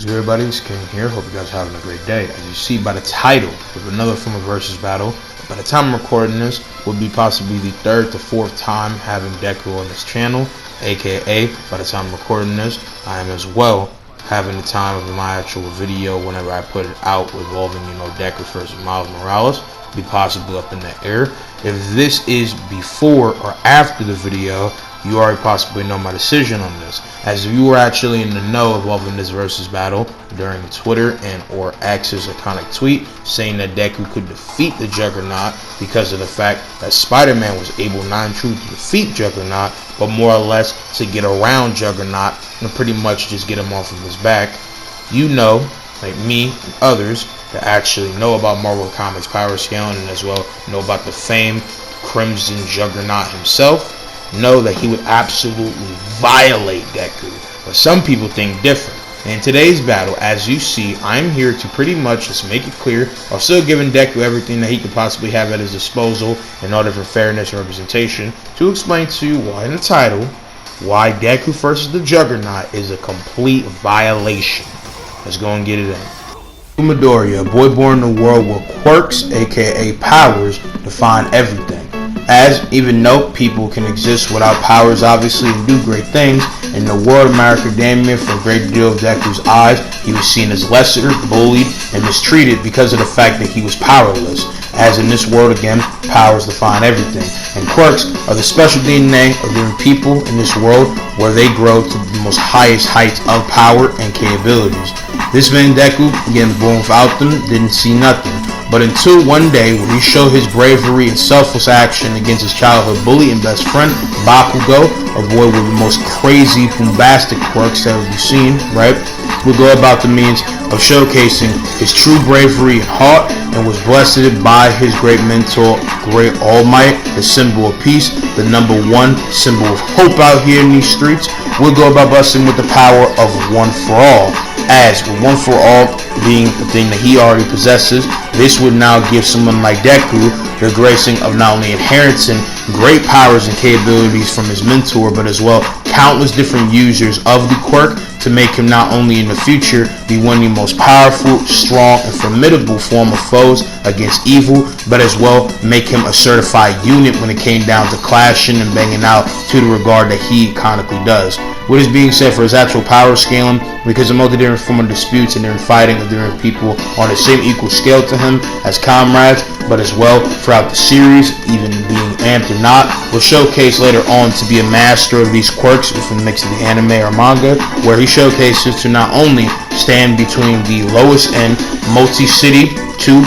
What's good, everybody? It's King here. Hope you guys are having a great day. As you see by the title of another form of versus battle, by the time I'm recording this, will be possibly the third to fourth time having Deku on this channel, aka by the time I'm recording this, I am as well having the time of my actual video whenever I put it out involving, Deku versus Miles Morales, be possibly up in the air. If this is before or after the video, you already possibly know my decision on this, as if you were actually in the know involving this versus battle during Twitter and or X's iconic tweet saying that Deku could defeat the Juggernaut because of the fact that Spider-Man was able not in truth to defeat Juggernaut, but more or less to get around Juggernaut and pretty much just get him off of his back. You know, like me and others that actually know about Marvel Comics Powerscaling and as well know about the famed Crimson Juggernaut himself, know that he would absolutely violate Deku, but some people think different. In today's battle, as you see, I'm here to pretty much just make it clear, while still giving Deku everything that he could possibly have at his disposal in order for fairness and representation, to explain to you why in the title, why Deku versus the Juggernaut is a complete violation. Let's go and get it in. Midoriya, a boy born in a world where quirks, aka powers, define everything. As even though people can exist without powers obviously and do great things, in the world of My Academia, for a great deal of Deku's eyes, he was seen as lesser, bullied, and mistreated because of the fact that he was powerless. As in this world again, powers define everything, and quirks are the special DNA of different people in this world where they grow to the most highest heights of power and capabilities. This man Deku, again born without them, didn't see nothing. But until one day when he showed his bravery and selfless action against his childhood bully and best friend, Bakugo, a boy with the most crazy, bombastic quirks that we've seen, right? Would go about the means of showcasing his true bravery and heart, and was blessed by his great mentor, Great All Might, the symbol of peace, the #1 symbol of hope out here in these streets. Would go about busting with the power of One for All. As with One for All being the thing that he already possesses, this would now give someone like Deku the gracing of not only inheriting great powers and capabilities from his mentor, but as well countless different users of the quirk to make him not only in the future be one of the most powerful, strong, and formidable form of foes against evil, but as well make him a certified unit when it came down to clashing and banging out to the regard that he iconically does. What is being said for his actual power scaling, because of multi different form of disputes and different fighting of different people on the same equal scale to him as comrades, but as well throughout the series, even being amped or not, will showcase later on to be a master of these quirks from the mix of the anime or manga, where he showcases to not only stand between the lowest end multi-city to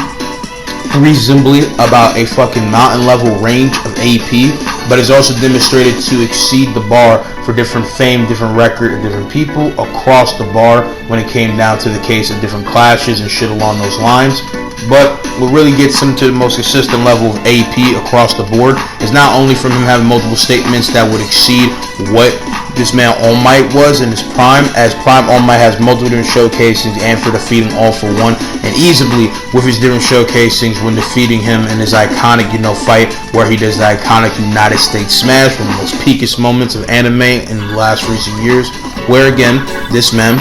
reasonably about a fucking mountain level range of AP, but is also demonstrated to exceed the bar for different fame, different record, and different people across the bar when it came down to the case of different clashes and shit along those lines. But what really gets him to the most consistent level of AP across the board is not only from him having multiple statements that would exceed what this man All Might was in his prime, as Prime All Might has multiple different showcasings and for defeating All for One, and easily with his different showcasings when defeating him in his iconic, fight where he does the iconic United States Smash, one of the most peakest moments of anime in the last recent years, where again, this man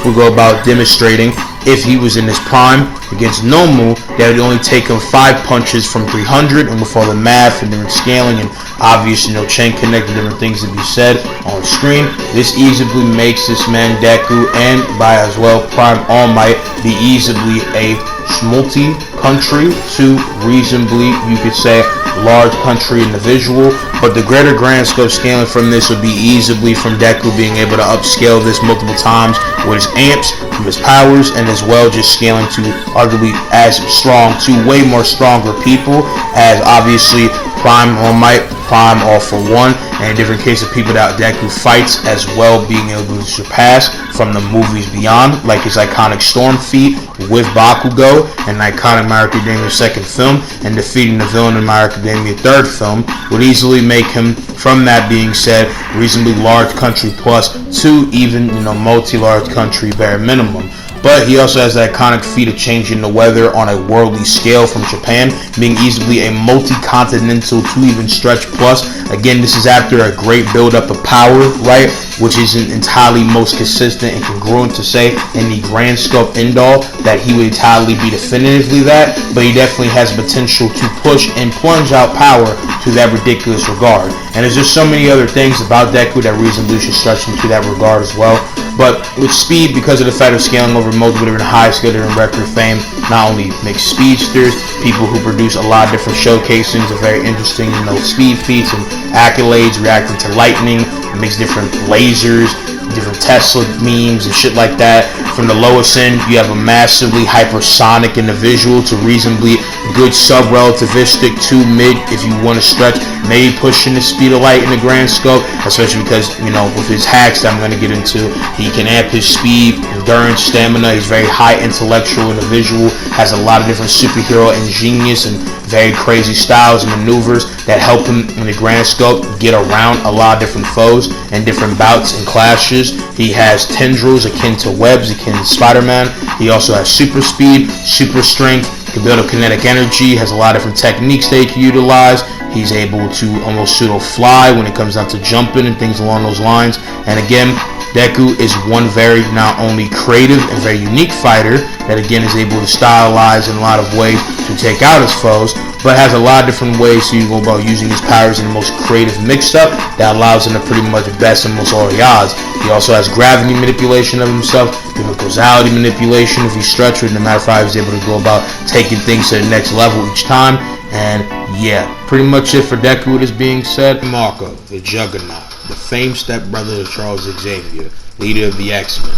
will go about demonstrating if he was in his prime against Nomu, that would only take him 5 punches from 300, and with all the math and different scaling and obvious, chain connected different things to be said on screen, this easily makes this man Deku and by as well Prime All Might be easily a multi-country to reasonably, you could say, large country individual. But the greater grand scope scaling from this would be easily from Deku being able to upscale this multiple times with his amps, from his powers, and as well just scaling to arguably as strong to way more stronger people, as obviously Prime All Might, Prime All for One, and in different cases of people that Deku fights as well being able to surpass from the movies beyond, like his iconic Storm feat with Bakugo and the iconic My Academia second film, and defeating the villain in My Academia third film, would easily make him, from that being said, reasonably large country plus to even multi-large country bare minimum. But he also has the iconic feat of changing the weather on a worldly scale from Japan, being easily a multi-continental 2-even stretch plus. Again, this is after a great build-up of power, right? Which isn't entirely most consistent and congruent to say in the grand scope end-all that he would entirely be definitively that, but he definitely has potential to push and plunge out power to that ridiculous regard. And there's just so many other things about Deku that reasonably should stretch into that regard as well. But with speed, because of the fact of scaling over multiple different high-skilled and record fame, not only makes speedsters, people who produce a lot of different showcasings of very interesting, speed feats and accolades, reacting to lightning, makes different lasers, different Tesla memes and shit like that. From the lowest end, you have a massively hypersonic individual to reasonably good sub-relativistic to mid if you want to stretch, maybe pushing the speed of light in the grand scope, especially because, with his hacks that I'm going to get into, he can amp his speed, endurance, stamina. He's very high intellectual individual, has a lot of different superhero ingenious and very crazy styles and maneuvers that help him in the grand scope get around a lot of different foes and different bouts and clashes. He has tendrils akin to webs, akin to Spider-Man. He also has super speed, super strength, can build up kinetic energy, has a lot of different techniques they can utilize. He's able to almost pseudo-fly when it comes down to jumping and things along those lines. And again, Deku is one very not only creative and very unique fighter that again is able to stylize in a lot of ways to take out his foes, but has a lot of different ways to go about using his powers in the most creative mix-up that allows him to pretty much best in most all the odds. He also has gravity manipulation of himself, different causality manipulation if he's stretched, no matter how he's able to go about taking things to the next level each time. And yeah, pretty much it for Deku. With this being said, Marco, the Juggernaut, the famed stepbrother of Charles Xavier, leader of the X-Men.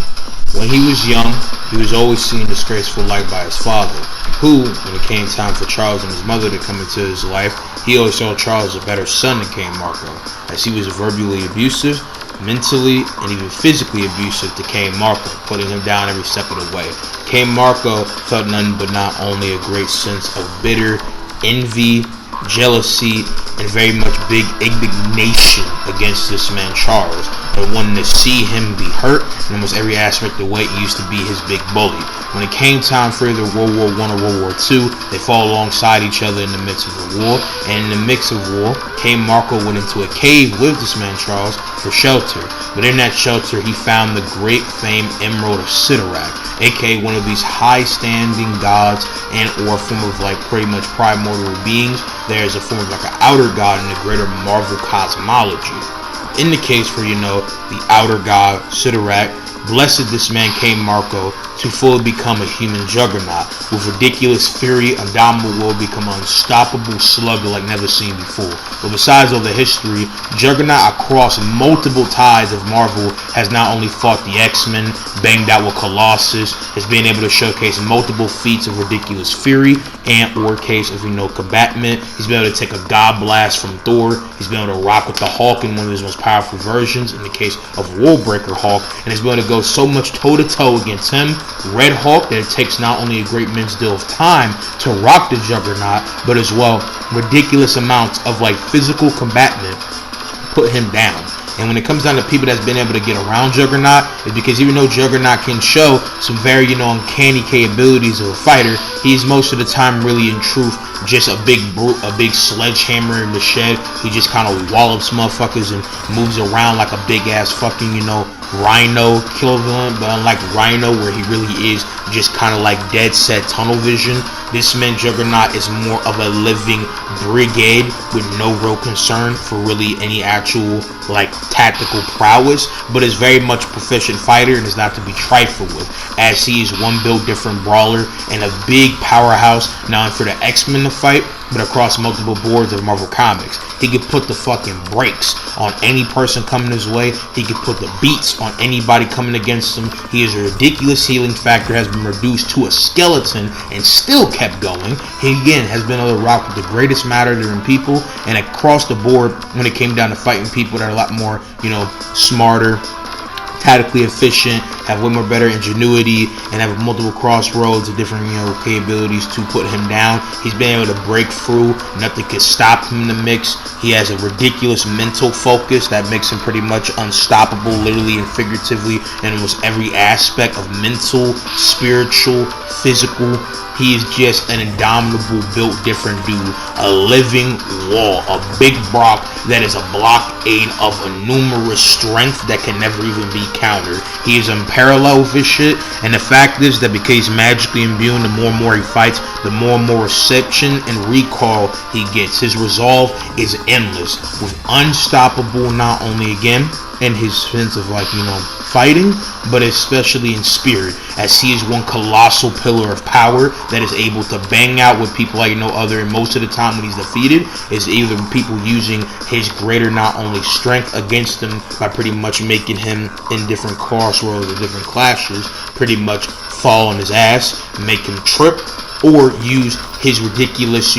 When he was young, he was always seen disgraceful light by his father, who, when it came time for Charles and his mother to come into his life, he always saw Charles as a better son than King Marco, as he was verbally abusive, mentally, and even physically abusive to King Marco, putting him down every step of the way. King Marco felt none but not only a great sense of bitter envy, jealousy, and very much big indignation against this man Charles, and wanting to see him be hurt in almost every aspect of the way he used to be his big bully. When it came time for either World War I or World War II, they fall alongside each other in the midst of the war, and in the mix of war, King Marco went into a cave with this man Charles for shelter, but in that shelter he found the great famed Emerald of Sidorak, aka one of these high-standing gods and or form of pretty much primordial beings. There is a form of an outer god in the greater Marvel cosmology. In the case for, the outer god, Sidorak, blessed this man King Marco to fully become a human juggernaut, with ridiculous fury, undoubtable will become an unstoppable slugger like never seen before. But besides all the history, Juggernaut across multiple ties of Marvel has not only fought the X-Men, banged out with Colossus, has been able to showcase multiple feats of ridiculous fury and or case of combatment. He's been able to take a god blast from Thor. He's been able to rock with the Hulk in one of his most powerful versions in the case of Wallbreaker Hulk, and he's been able to go so much toe-to-toe against him, Red Hulk, that it takes not only a great immense deal of time to rock the Juggernaut, but as well ridiculous amounts of physical combatment put him down. And when it comes down to people that's been able to get around Juggernaut, is because even though Juggernaut can show some very, uncanny capabilities of a fighter, he's most of the time really in truth just a big brute, a big sledgehammer in the shed. He just kind of wallops motherfuckers and moves around like a big ass fucking, Rhino equivalent, but unlike Rhino where he really is just kind of dead set tunnel vision, this man Juggernaut is more of a living brigade with no real concern for really any actual tactical prowess, but is very much a proficient fighter and is not to be trifled with, as he is one build different brawler and a big powerhouse not only for the X-Men to fight, but across multiple boards of Marvel Comics. He could put the fucking brakes on any person coming his way. He could put the beats on anybody coming against him. He is a ridiculous healing factor, has been reduced to a skeleton and still kept going. He again has been able to rock with the greatest matter in people, and across the board when it came down to fighting people that are a lot more, smarter, tactically efficient, have way more better ingenuity, and have multiple crossroads of different, capabilities to put him down. He's been able to break through. Nothing can stop him in the mix. He has a ridiculous mental focus that makes him pretty much unstoppable, literally and figuratively, in almost every aspect of mental, spiritual, physical. He is just an indomitable, built different dude, a living wall, a big Brock that is a blockade of a numerous strength that can never even be countered. He is unparalleled with his shit, and the fact is that because he's magically imbued, the more and more he fights, the more and more reception and recall he gets. His resolve is endless, with unstoppable, not only again in his sense of fighting, but especially in spirit, as he is one colossal pillar of power that is able to bang out with people like no other. And most of the time when he's defeated, is either people using his greater not only strength against him by pretty much making him in different crossroads or different clashes pretty much fall on his ass, make him trip, or use his ridiculous,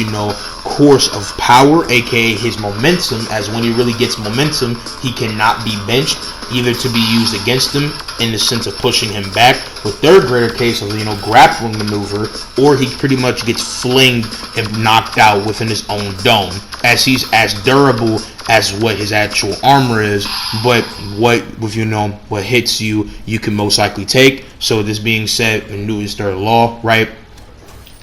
course of power, aka his momentum, as when he really gets momentum, he cannot be benched, either to be used against him in the sense of pushing him back with third greater case of grappling maneuver, or he pretty much gets flinged and knocked out within his own dome, as he's as durable as what his actual armor is, but what hits you can most likely take. So this being said, in Newton's third law, right,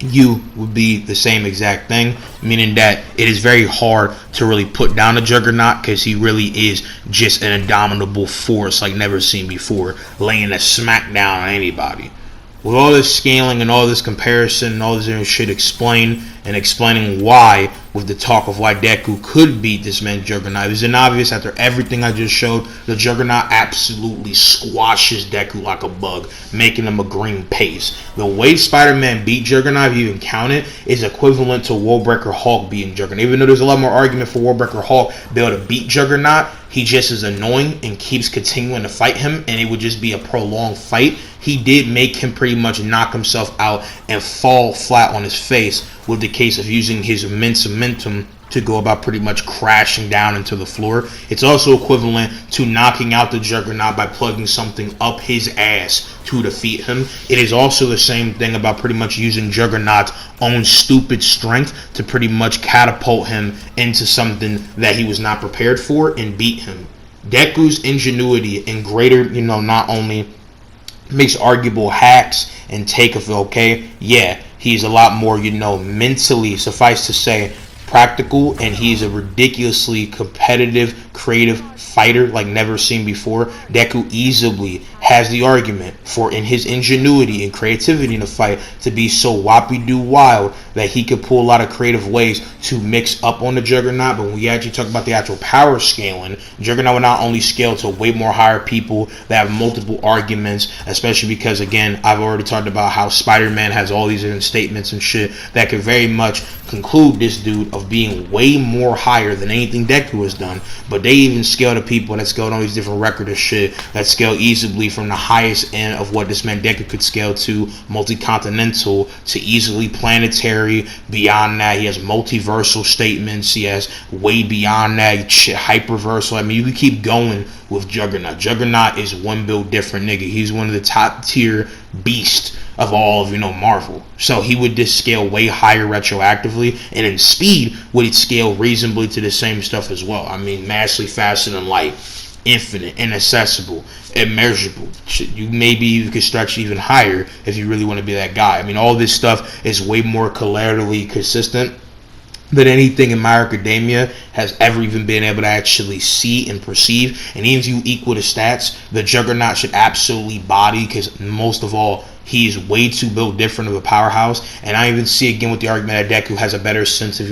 you would be the same exact thing, meaning that it is very hard to really put down a Juggernaut because he really is just an indomitable force like never seen before, laying a smackdown on anybody. With all this scaling and all this comparison and all this different shit explaining why, with the talk of why Deku could beat this man Juggernaut, it was obvious after everything I just showed. The Juggernaut absolutely squashes Deku like a bug, making him a green paste. The way Spider-Man beat Juggernaut, if you even count it, is equivalent to Worldbreaker Hulk beating Juggernaut. Even though there's a lot more argument for Worldbreaker Hulk be able to beat Juggernaut, he just is annoying and keeps continuing to fight him, and it would just be a prolonged fight. He did make him pretty much knock himself out and fall flat on his face, with the case of using his immense momentum to go about pretty much crashing down into the floor. It's also equivalent to knocking out the Juggernaut by plugging something up his ass to defeat him. It is also the same thing about pretty much using Juggernaut's own stupid strength to pretty much catapult him into something that he was not prepared for and beat him. Deku's ingenuity and greater, not only makes arguable hacks and take of he's a lot more, mentally, suffice to say, practical, and he's a ridiculously competitive, creative fighter like never seen before. Deku easily has the argument for, in his ingenuity and creativity in the fight, to be so whoppy-doo wild that he could pull a lot of creative ways to mix up on the Juggernaut. But when we actually talk about the actual power scaling, Juggernaut would not only scale to way more higher people that have multiple arguments, especially because, again, I've already talked about how Spider-Man has all these different statements and shit that could very much conclude this dude of being way more higher than anything Deku has done. But they even scale to people that scale all these different records of shit that scale easily from the highest end of what this man Deku could scale to, multi-continental, to easily planetary. Beyond that, he has multiversal statements. He has way beyond that shit, hyperversal. I mean, you can keep going with Juggernaut. Juggernaut is one build different nigga. He's one of the top tier beasts of all of Marvel. So he would just scale way higher retroactively, and in speed would it scale reasonably to the same stuff as well. I mean, massively faster than light, infinite, inaccessible, immeasurable. You could stretch even higher if you really want to be that guy. I mean, all this stuff is way more collaterally consistent than anything in My Academia has ever even been able to actually see and perceive. And even if you equal the stats, the Juggernaut should absolutely body, because most of all, he's way too built different of a powerhouse. And I even see again with the argument that Deku has a better sense of,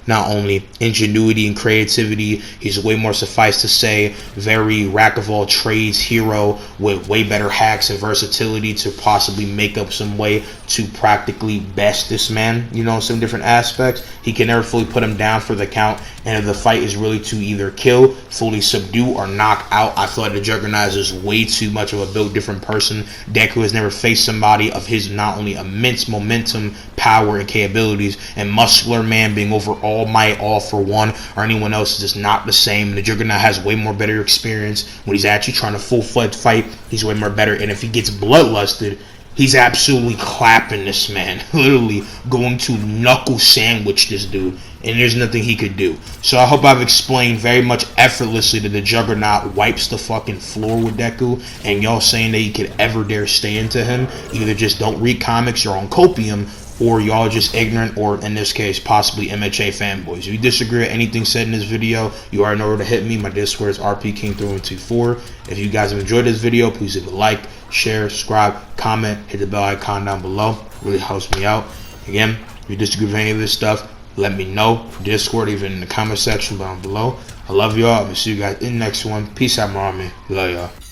not only ingenuity and creativity, he's way more, suffice to say, very rack of all trades hero with way better hacks and versatility to possibly make up some way to practically best this man, some different aspects. He can never fully put him down for the count And if the fight is really to either kill, fully subdue, or knock out, I feel like the Juggernaut is way too much of a built different person. Deku has never faced somebody of his not only immense momentum, power, and capabilities, and muscular man being over All Might, All for One, or anyone else is just not the same. The Juggernaut has way more better experience. When he's actually trying to full-fledged fight, he's way more better. And if he gets bloodlusted, he's absolutely clapping this man, literally going to knuckle sandwich this dude, and there's nothing he could do. So I hope I've explained very much effortlessly that the Juggernaut wipes the fucking floor with Deku, and y'all saying that he could ever dare stay into him, either just don't read comics, you're on copium, or y'all just ignorant, or in this case, possibly MHA fanboys. If you disagree with anything said in this video, you already know where to hit me. My Discord is RPKing3124. If you guys have enjoyed this video, please leave a like, share, subscribe, comment, hit the bell icon down below. It really helps me out. Again, if you disagree with any of this stuff, let me know. Discord, even in the comment section down below. I love y'all. I'm going to see you guys in the next one. Peace out, my army. Love y'all.